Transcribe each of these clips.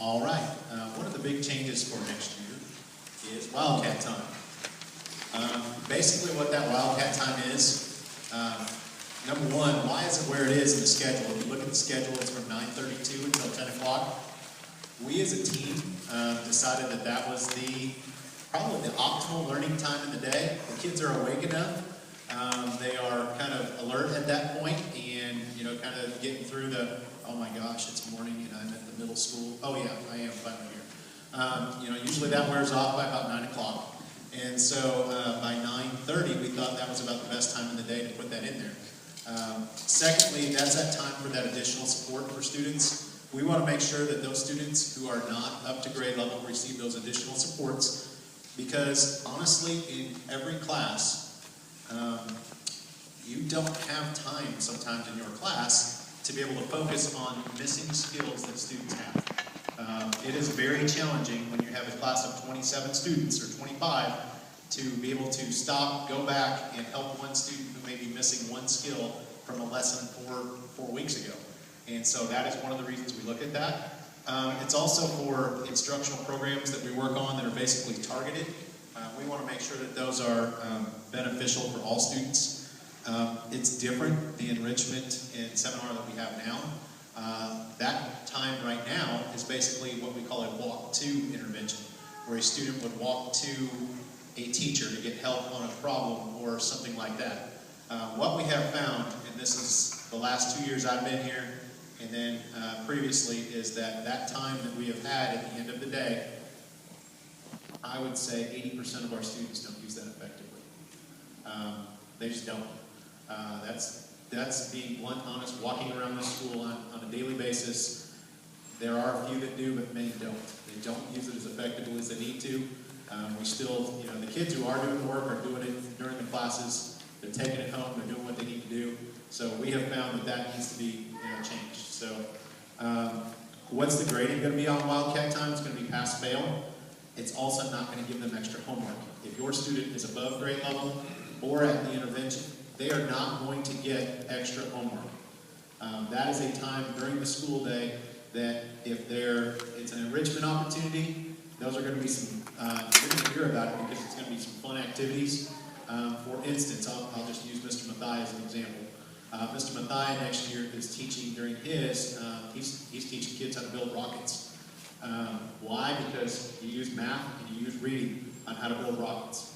All right, one of the big changes for next year is Wildcat Time. Basically what that Wildcat Time is, number one, why is it where it is in the schedule? If you look at the schedule, it's from 9:32 until 10 o'clock. We as a team decided that that was probably the optimal learning time in the day. The kids are awake enough. They are kind of alert at that point and, kind of getting through oh my gosh, it's morning and I'm at the middle school. Oh yeah, I am finally here. Usually that wears off by about 9 o'clock. And so by 9:30, we thought that was about the best time in the day to put that in there. Secondly, that's that time for that additional support for students. We want to make sure that those students who are not up to grade level receive those additional supports, because honestly, in every class, you don't have time sometimes in your class to be able to focus on missing skills that students have. It is very challenging when you have a class of 27 students or 25 to be able to stop, go back, and help one student who may be missing one skill from a lesson four weeks ago. And so that is one of the reasons we look at that. It's also for instructional programs that we work on that are basically targeted. We want to make sure that those are beneficial for all students. It's different, the enrichment and seminar that we have now. That time right now is basically what we call a walk-to intervention, where a student would walk to a teacher to get help on a problem or something like that. What we have found, and this is the last 2 years I've been here, and then previously, is that time that we have had at the end of the day, I would say 80% of our students don't use that effectively. They just don't. That's being blunt, honest, walking around the school on a daily basis. There are a few that do, but many don't. They don't use it as effectively as they need to. We still, the kids who are doing work are doing it during the classes. They're taking it home. They're doing what they need to do. So we have found that needs to be changed. So what's the grading going to be on Wildcat Time? It's going to be pass-fail. It's also not going to give them extra homework. If your student is above grade level or at the intervention, they are not going to get extra homework. That is a time during the school day that if it's an enrichment opportunity, those are going to be some, you're going to hear about it because it's going to be some fun activities. For instance, I'll just use Mr. Mathai as an example. Mr. Mathai next year is teaching during he's teaching kids how to build rockets. Why? Because you use math and you use reading on how to build rockets.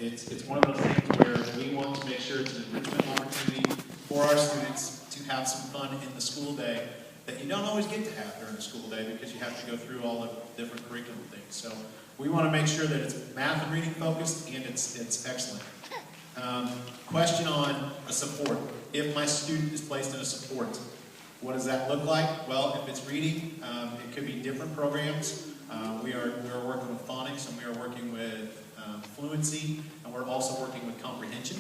It's one of those things where we want to make sure it's an enrichment opportunity for our students to have some fun in the school day that you don't always get to have during the school day because you have to go through all the different curriculum things. So we want to make sure that it's math and reading focused and it's excellent. Question on a support. If my student is placed in a support, what does that look like? Well, if it's reading, it could be different programs. We are working with phonics, and we are working with fluency, and we're also working with comprehension.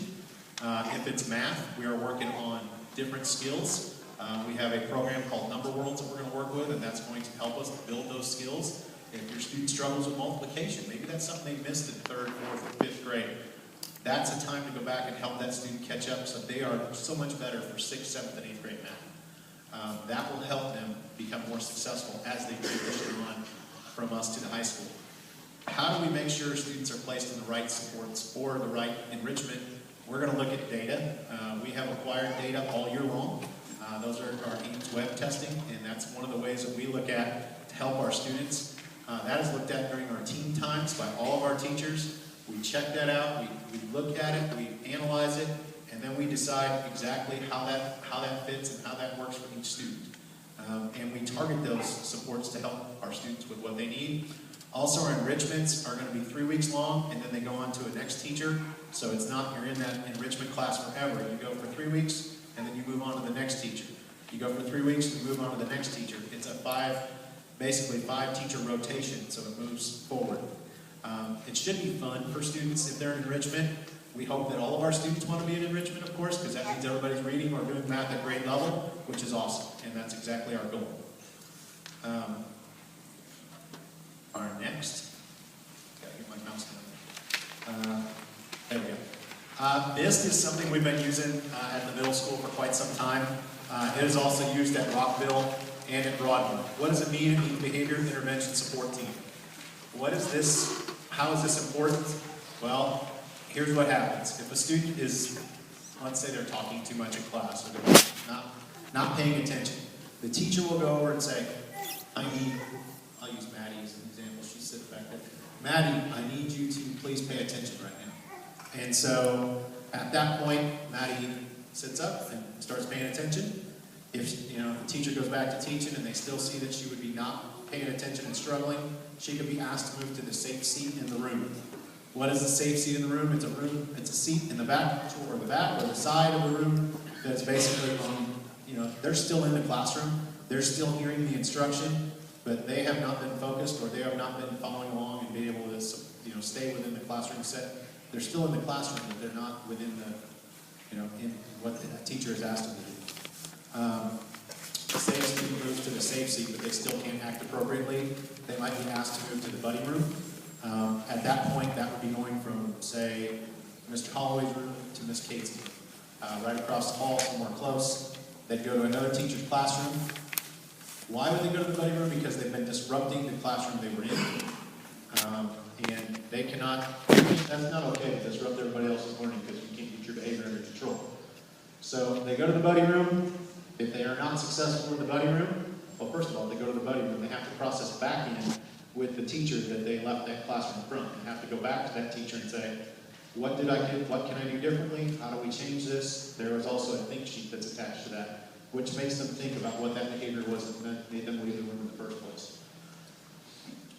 If it's math, we are working on different skills. We have a program called Number Worlds that we're going to work with, and that's going to help us build those skills. If your student struggles with multiplication, maybe that's something they missed in 3rd, 4th, or 5th grade. That's a time to go back and help that student catch up so they are so much better for 6th, 7th, and 8th grade math. That will help them become more successful as they transition on from us to the high school. How do we make sure students are placed in the right supports or the right enrichment? We're going to look at data. We have acquired data all year long. Those are our Ames web testing, and that's one of the ways that we look at to help our students. That is looked at during our team times by all of our teachers. We check that out, we look at it, we analyze it, and then we decide exactly how that fits and how that works for each student. And we target those supports to help our students with what they need. Also, our enrichments are going to be 3 weeks long, and then they go on to a next teacher. So it's not you're in that enrichment class forever. You go for 3 weeks, and then you move on to the next teacher. You go for 3 weeks, and you move on to the next teacher. It's a basically five teacher rotation, so it moves forward. It should be fun for students if they're in enrichment. We hope that all of our students want to be in enrichment, of course, because that means everybody's reading or doing math at grade level, which is awesome, and that's exactly our goal. Our next, gotta get my mouse down. There we go. BIST is something we've been using at the middle school for quite some time. It is also used at Rockville and at Broadmoor. What does it mean to be behavior intervention support team? What is this? How is this important? Well, here's what happens. If a student is, let's say they're talking too much in class, or they're not paying attention, the teacher will go over and say, I'll use Maddie as an example. She sits back there. Maddie, I need you to please pay attention right now. And so at that point, Maddie sits up and starts paying attention. If the teacher goes back to teaching and they still see that she would be not paying attention and struggling, she could be asked to move to the safe seat in the room. What is the safe seat in the room? It's a seat in the back or the side of the room that's basically on, they're still in the classroom, they're still hearing the instruction, but they have not been focused or they have not been following along and being able to stay within the classroom set. They're still in the classroom, but they're not within in what the teacher has asked them to do. The safe student moves to the safe seat, but they still can't act appropriately. They might be asked to move to the buddy room. At that point, that would be going from, say, Mr. Holloway's room to Miss Kate's room. Right across the hall, somewhere close. They'd go to another teacher's classroom. Why would they go to the buddy room? Because they've been disrupting the classroom they were in. And they cannot, that's not okay to disrupt everybody else's learning because you can't get your behavior under control. So they go to the buddy room. If they are not successful in the buddy room, well, first of all, they go to the buddy room. They have to process back in with the teacher that they left that classroom from. They have to go back to that teacher and say, what did I get? What can I do differently? How do we change this? There is also a think sheet that's attached to that, which makes them think about what that behavior was that made them leave the room in the first place.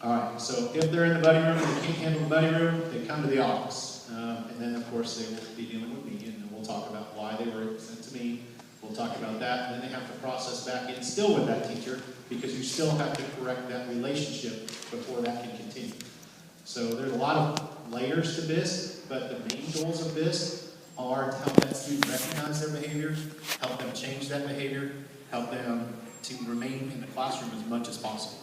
All right, so if they're in the buddy room and they can't handle the buddy room, they come to the office. And then, of course, they will be dealing with me, and then we'll talk about why they were sent to me. We'll talk about that, and then they have to process back in still with that teacher, because you still have to correct that relationship before that can continue. So there's a lot of layers to BIS, but the main goals of BIS are to help that student recognize their behavior, help them change that behavior, help them to remain in the classroom as much as possible.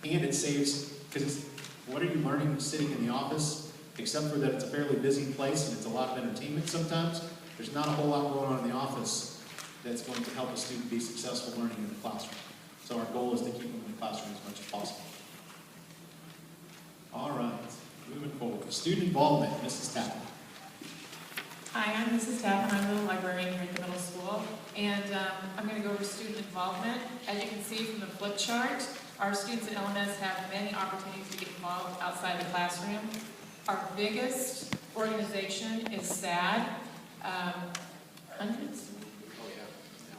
And it saves, because what are you learning sitting in the office, except for that it's a fairly busy place and it's a lot of entertainment sometimes. There's not a whole lot going on in the office that's going to help a student be successful learning in the classroom. So our goal is to keep them in the classroom as much as possible. All right, moving forward. Student involvement, Mrs. Tappan. Hi, I'm Mrs. Tappan. I'm the librarian here at the middle school, and I'm going to go over student involvement. As you can see from the flip chart, our students at LMS have many opportunities to get involved outside the classroom. Our biggest organization is SAD.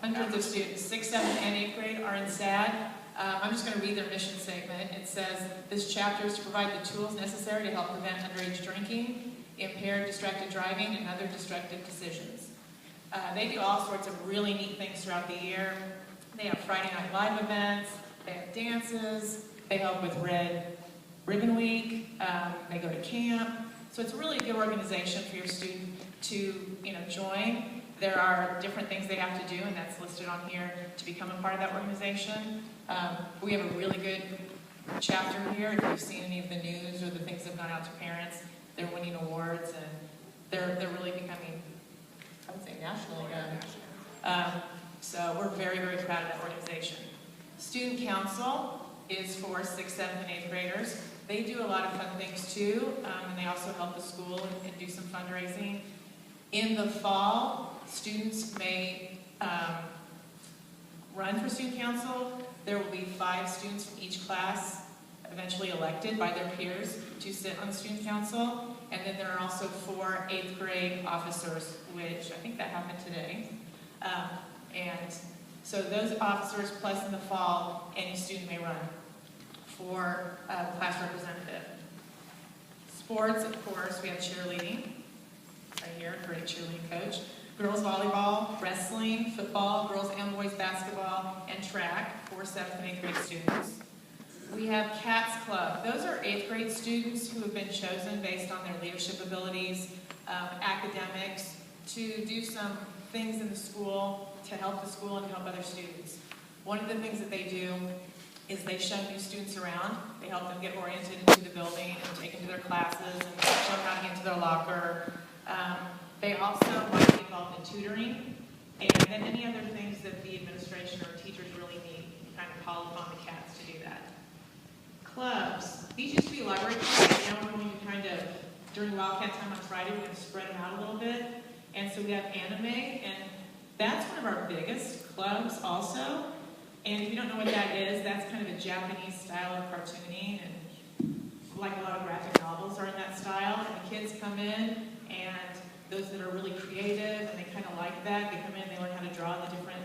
Hundreds of students, 6th, 7th, and 8th grade are in SAD. I'm just going to read their mission statement. It says, this chapter is to provide the tools necessary to help prevent underage drinking, impaired distracted driving, and other destructive decisions. They do all sorts of really neat things throughout the year. They have Friday Night Live events, they have dances, they help with Red Ribbon Week, they go to camp. So it's really a good organization for your student to join. There are different things they have to do, and that's listed on here to become a part of that organization. We have a really good chapter here. If you've seen any of the news or the things that have gone out to parents, they're winning awards, and they're really becoming, I would say, nationally known. So we're very, very proud of that organization. Student Council is for 6th, 7th, and 8th graders. They do a lot of fun things too, and they also help the school and do some fundraising. In the fall, students may run for Student Council. There will be 5 students from each class eventually elected by their peers to sit on the Student Council. And then there are also 4 8th grade officers, which I think that happened today. And so those officers, plus in the fall, any student may run for class representative. Sports, of course, we have cheerleading. Right here, great cheerleading coach. Girls volleyball, wrestling, football, girls and boys basketball, and track for 7th and 8th grade students. We have CATS Club. Those are 8th grade students who have been chosen based on their leadership abilities, academics, to do some things in the school to help the school and help other students. One of the things that they do is they show new students around. They help them get oriented into the building and take them to their classes and show them how to get into their locker. They also might be involved in tutoring, and then any other things that the administration or teachers really need. You kind of call upon the cats to do that. Clubs. These used to be library clubs, now we're going to kind of, during Wildcat time on Friday, we're going to spread them out a little bit. And so we have anime, and that's one of our biggest clubs also. And if you don't know what that is, that's kind of a Japanese style of cartooning, and like a lot of graphic novels are in that style. And the kids come in, and those that are really creative, and they kind of like that, they come in, they learn how to draw the different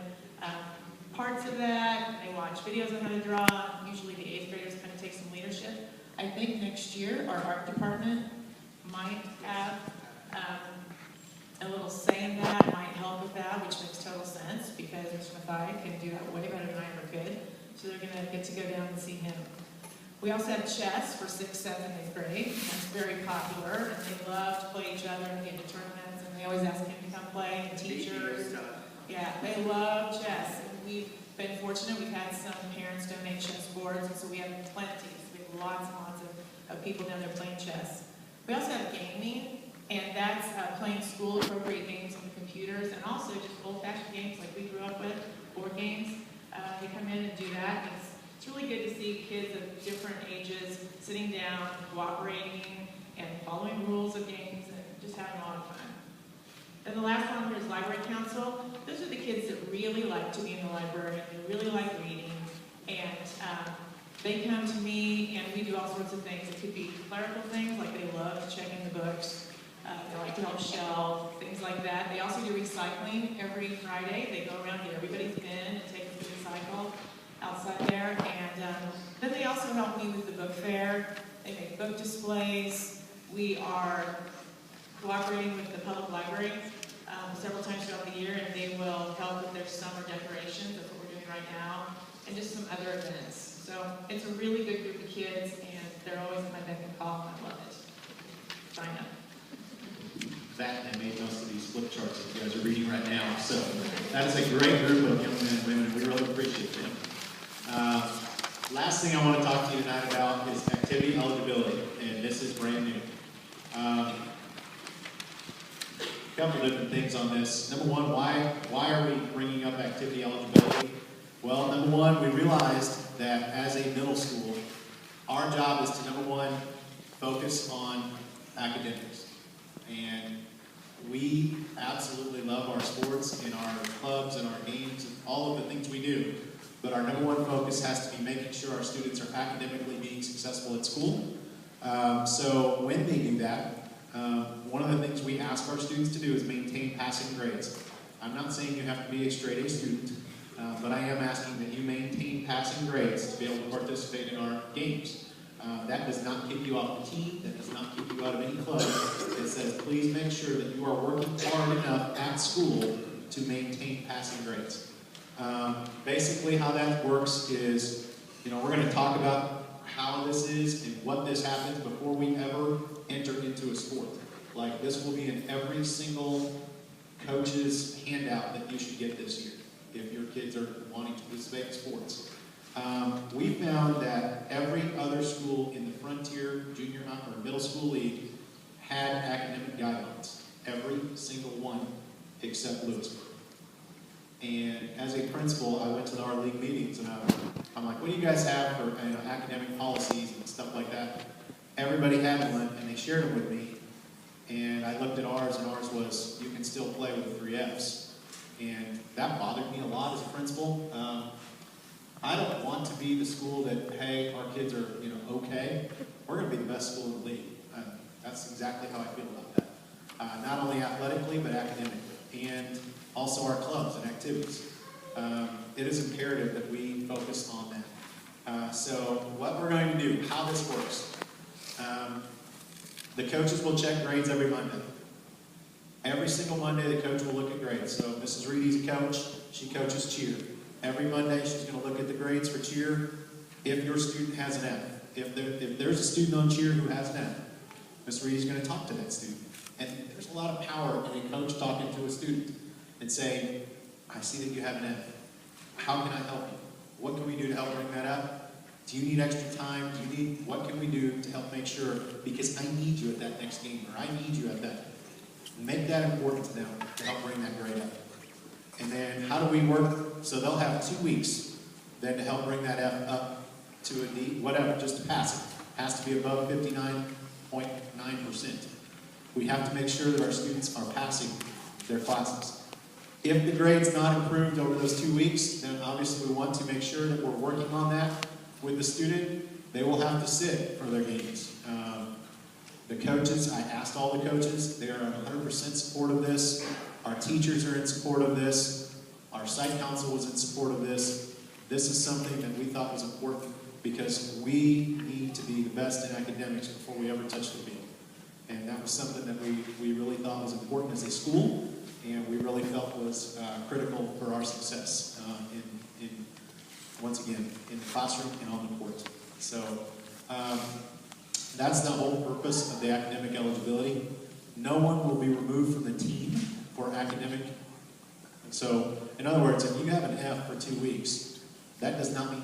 parts of that, and they watch videos on how to draw. Usually the 8th graders kind of take some leadership. I think next year our art department might have a little say in that, might help with that, which makes total sense because Mr. Mathai can do that way better than I ever could. So they're going to get to go down and see him. We also have chess for 6th, 7th, and 8th grade. That's very popular, and they love to play each other and get into tournaments, and they always ask him to come play, and teachers. Yeah, they love chess. And we've been fortunate. We've had some parents donate chess boards, and so we have plenty. We have lots and lots of people down there playing chess. We also have gaming. And that's playing school-appropriate games on the computers, and also just old-fashioned games like we grew up with, board games. They come in and do that. And it's really good to see kids of different ages sitting down, cooperating, and following rules of games, and just having a lot of fun. And the last one here is Library Council. Those are the kids that really like to be in the library. They really like reading, and they come to me, and we do all sorts of things. It could be clerical things, like they love checking the books. They like to help shelve, things like that. They also do recycling every Friday. They go around, get everybody's bin, and take it to recycle outside there. And then they also help me with the book fair. They make book displays. We are cooperating with the public library several times throughout the year, and they will help with their summer decorations. That's what we're doing right now, and just some other events. So it's a really good group of kids, and they're always at my beck and call. I love it. Sign up. That and made most of these flip charts that you guys are reading right now. So that is a great group of young men and women, and we really appreciate them. Last thing I want to talk to you tonight about is activity eligibility, and this is brand new. A couple different things on this. Number one, why are we bringing up activity eligibility? Well, number one, we realized that as a middle school, our job is to, number one, focus on academics. And we absolutely love our sports and our clubs and our games and all of the things we do. But our number one focus has to be making sure our students are academically being successful at school. So when they do that, one of the things we ask our students to do is maintain passing grades. I'm not saying you have to be a straight A student, but I am asking that you maintain passing grades to be able to participate in our games. That does not kick you off the team. That does not kick you out of any club. It says, please make sure that you are working hard enough at school to maintain passing grades. Basically, how that works is, we're going to talk about how this is and what this happens before we ever enter into a sport. Like, this will be in every single coach's handout that you should get this year if your kids are wanting to participate in sports. We found that every other school in the Frontier Junior or Middle School League had academic guidelines. Every single one except Lewisburg. And as a principal, I went to our league meetings and I'm like, what do you guys have for academic policies and stuff like that? Everybody had one, and they shared it with me. And I looked at ours, and ours was, you can still play with 3 Fs. And that bothered me a lot as a principal. I don't want to be the school that, hey, our kids are, okay. We're going to be the best school in the league. That's exactly how I feel about that. Not only athletically, but academically. And also our clubs and activities. It is imperative that we focus on that. So what we're going to do, how this works. The coaches will check grades every Monday. Every single Monday, the coach will look at grades. So Mrs. Reedy's a coach. She coaches cheer. Every Monday, she's going to look at the grades for cheer. If your student has an F, if there's a student on cheer who has an F, Ms. Reedy's going to talk to that student. And there's a lot of power in a coach talking to a student and saying, I see that you have an F. How can I help you? What can we do to help bring that up? Do you need extra time? What can we do to help make sure, because I need you at that next game, or I need you at that. Make that important to them to help bring that grade up. And then how do we work? So they'll have 2 weeks then to help bring that F up to a D, whatever, just to pass it. Has to be above 59.9%. We have to make sure that our students are passing their classes. If the grade's not improved over those 2 weeks, then obviously we want to make sure that we're working on that with the student. They will have to sit for their games. The coaches, I asked all the coaches, they are in 100% support of this. Our teachers are in support of this. Our site council was in support of this. This is something that we thought was important because we need to be the best in academics before we ever touch the field. And that was something that we really thought was important as a school, and we really felt was critical for our success once again, in the classroom and on the court. So that's the whole purpose of the academic eligibility. No one will be removed from the team for academic. So, in other words, if you have an F for 2 weeks, that does not mean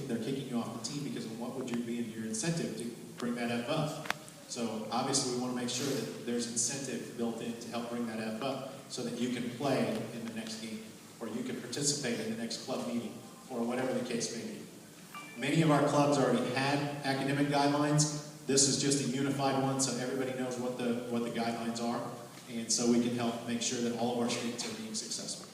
they're kicking you off the team, because what would be in your incentive to bring that F up? So obviously we want to make sure that there's incentive built in to help bring that F up so that you can play in the next game, or you can participate in the next club meeting, or whatever the case may be. Many of our clubs already had academic guidelines. This is just a unified one, so everybody knows what the guidelines are, and so we can help make sure that all of our students are being successful.